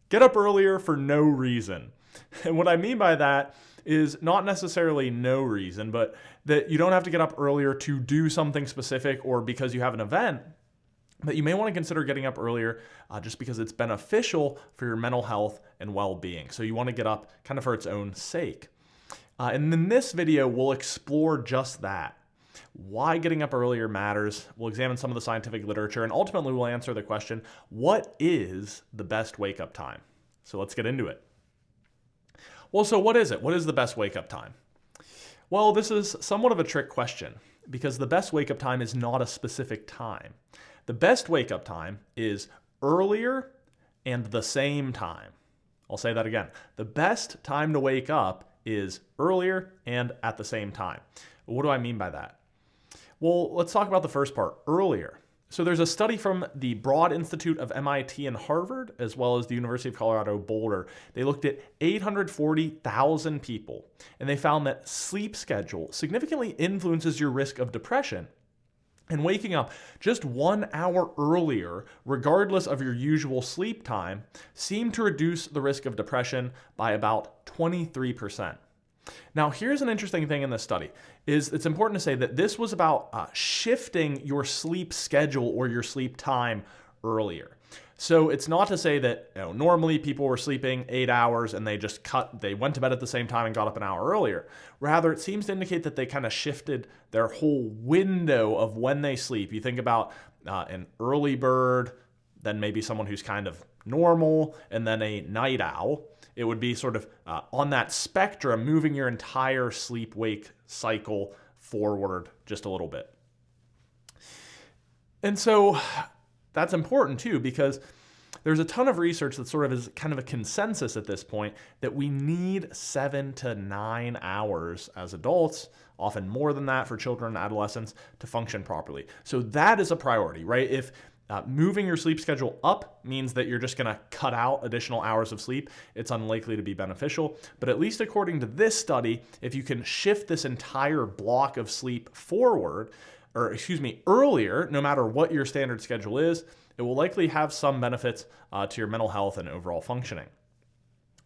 Get up earlier for no reason. And what I mean by that is not necessarily no reason, but that you don't have to get up earlier to do something specific or because you have an event. But you may want to consider getting up earlier just because it's beneficial for your mental health and well-being. So you want to get up kind of for its own sake. And in this video, we'll explore just that. Why getting up earlier matters. We'll examine some of the scientific literature, and ultimately we'll answer the question, what is the best wake-up time? So let's get into it. Well, so what is it? What is the best wake-up time? Well, this is somewhat of a trick question because the best wake-up time is not a specific time. The best wake-up time is earlier and the same time. I'll say that again. The best time to wake up is earlier and at the same time. What do I mean by that? Well, let's talk about the first part, earlier. So there's a study from the Broad Institute of MIT and Harvard, as well as the University of Colorado Boulder. They looked at 840,000 people, and they found that sleep schedule significantly influences your risk of depression. And waking up just 1 hour earlier, regardless of your usual sleep time, seemed to reduce the risk of depression by about 23%. Now, here's an interesting thing in this study, is it's important to say that this was about shifting your sleep schedule or your sleep time earlier. So it's not to say that normally people were sleeping 8 hours and they went to bed at the same time and got up an hour earlier. Rather, it seems to indicate that they kind of shifted their whole window of when they sleep. You think about an early bird, then maybe someone who's kind of normal, and then a night owl. It would be sort of on that spectrum, moving your entire sleep-wake cycle forward just a little bit. And so that's important too, because there's a ton of research that sort of is kind of a consensus at this point that we need 7 to 9 hours as adults, often more than that for children and adolescents, to function properly. So that is a priority, right? If moving your sleep schedule up means that you're just going to cut out additional hours of sleep, it's unlikely to be beneficial. But at least according to this study, if you can shift this entire block of sleep forward, earlier, no matter what your standard schedule is, it will likely have some benefits to your mental health and overall functioning.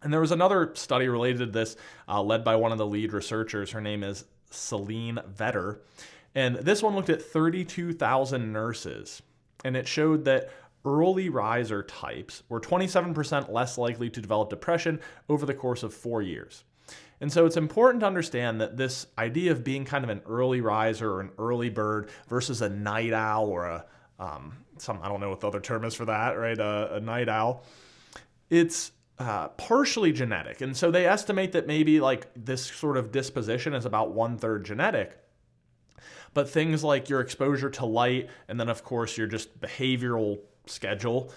And there was another study related to this led by one of the lead researchers. Her name is Celine Vetter. And this one looked at 32,000 nurses. And it showed that early riser types were 27% less likely to develop depression over the course of 4 years. And so it's important to understand that this idea of being kind of an early riser or an early bird versus a night owl or I don't know what the other term is for that, right? A night owl. It's partially genetic. And so they estimate that maybe like this sort of disposition is about 1/3 genetic. But things like your exposure to light and then, of course, your just behavioral schedule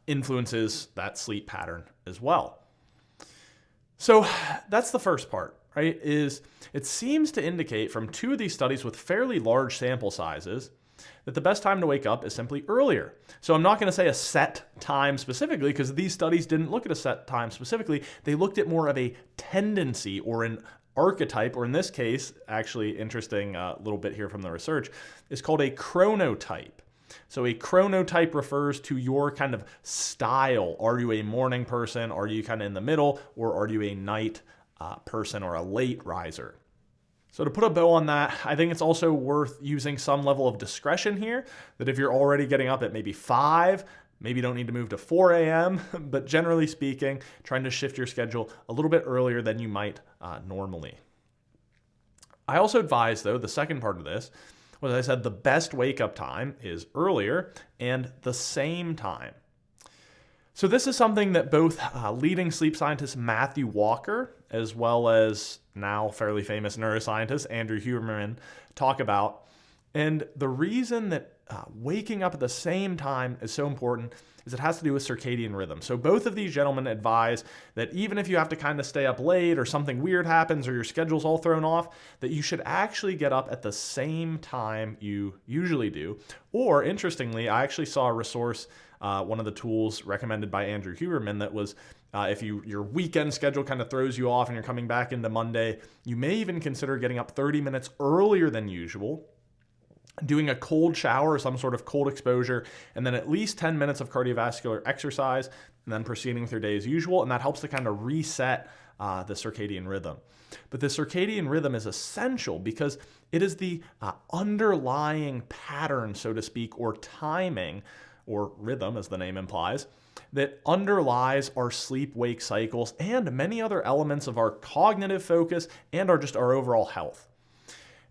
influences that sleep pattern as well. So that's the first part, right? Is it seems to indicate from 2 of these studies with fairly large sample sizes that the best time to wake up is simply earlier. So I'm not going to say a set time specifically because these studies didn't look at a set time specifically. They looked at more of a tendency or an archetype, or in this case, actually interesting little bit here from the research, is called a chronotype. So a chronotype refers to your kind of style. Are you a morning person? Are you kind of in the middle? Or are you a night person or a late riser? So to put a bow on that, I think it's also worth using some level of discretion here, that if you're already getting up at maybe 5, maybe you don't need to move to 4 a.m., but generally speaking, trying to shift your schedule a little bit earlier than you might normally. I also advise, though, the second part of this, was I said the best wake-up time is earlier and the same time. So this is something that both leading sleep scientist Matthew Walker, as well as now fairly famous neuroscientist Andrew Huberman, talk about. And the reason that waking up at the same time is so important is it has to do with circadian rhythm. So both of these gentlemen advise that even if you have to kind of stay up late or something weird happens or your schedule's all thrown off, that you should actually get up at the same time you usually do. Or interestingly, I actually saw a resource, one of the tools recommended by Andrew Huberman, that was if your weekend schedule kind of throws you off and you're coming back into Monday, you may even consider getting up 30 minutes earlier than usual, doing a cold shower or some sort of cold exposure, and then at least 10 minutes of cardiovascular exercise, and then proceeding with your day as usual, and that helps to kind of reset the circadian rhythm. But the circadian rhythm is essential because it is the underlying pattern, so to speak, or timing, or rhythm as the name implies, that underlies our sleep-wake cycles and many other elements of our cognitive focus and our overall health.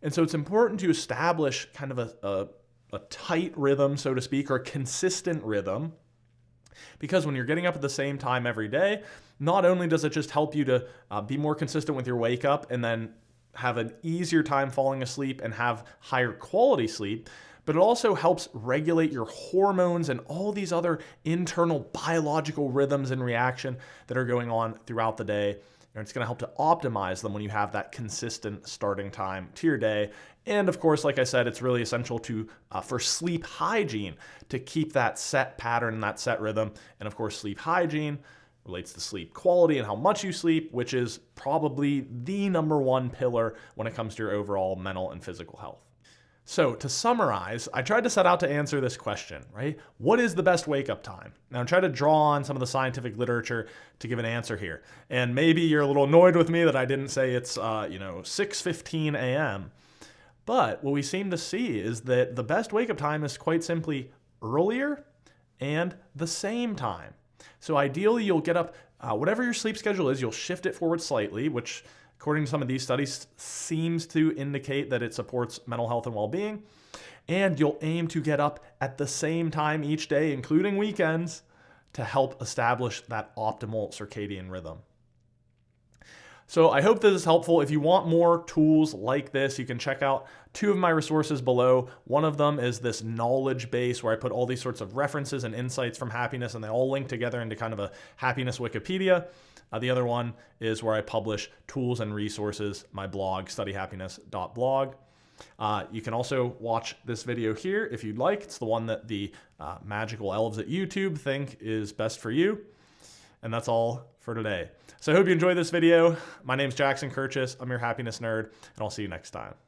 And so it's important to establish kind of a tight rhythm, so to speak, or a consistent rhythm, because when you're getting up at the same time every day, not only does it just help you to be more consistent with your wake up and then have an easier time falling asleep and have higher quality sleep, but it also helps regulate your hormones and all these other internal biological rhythms and reaction that are going on throughout the day. And it's going to help to optimize them when you have that consistent starting time to your day. And of course, like I said, it's really essential for sleep hygiene to keep that set pattern and that set rhythm. And of course, sleep hygiene relates to sleep quality and how much you sleep, which is probably the number one pillar when it comes to your overall mental and physical health. So to summarize, I tried to set out to answer this question, right? What is the best wake-up time? Now, I tried to draw on some of the scientific literature to give an answer here. And maybe you're a little annoyed with me that I didn't say it's 6:15 a.m. But what we seem to see is that the best wake-up time is quite simply earlier and the same time. So ideally, you'll get up, whatever your sleep schedule is, you'll shift it forward slightly, which according to some of these studies, seems to indicate that it supports mental health and well-being. And you'll aim to get up at the same time each day, including weekends, to help establish that optimal circadian rhythm. So I hope this is helpful. If you want more tools like this, you can check out two of my resources below. One of them is this knowledge base where I put all these sorts of references and insights from happiness, and they all link together into kind of a happiness Wikipedia. The other one is where I publish tools and resources, my blog, studyhappiness.blog. You can also watch this video here if you'd like. It's the one that the magical elves at YouTube think is best for you. And that's all for today. So I hope you enjoyed this video. My name's Jackson Kirchis. I'm your happiness nerd, and I'll see you next time.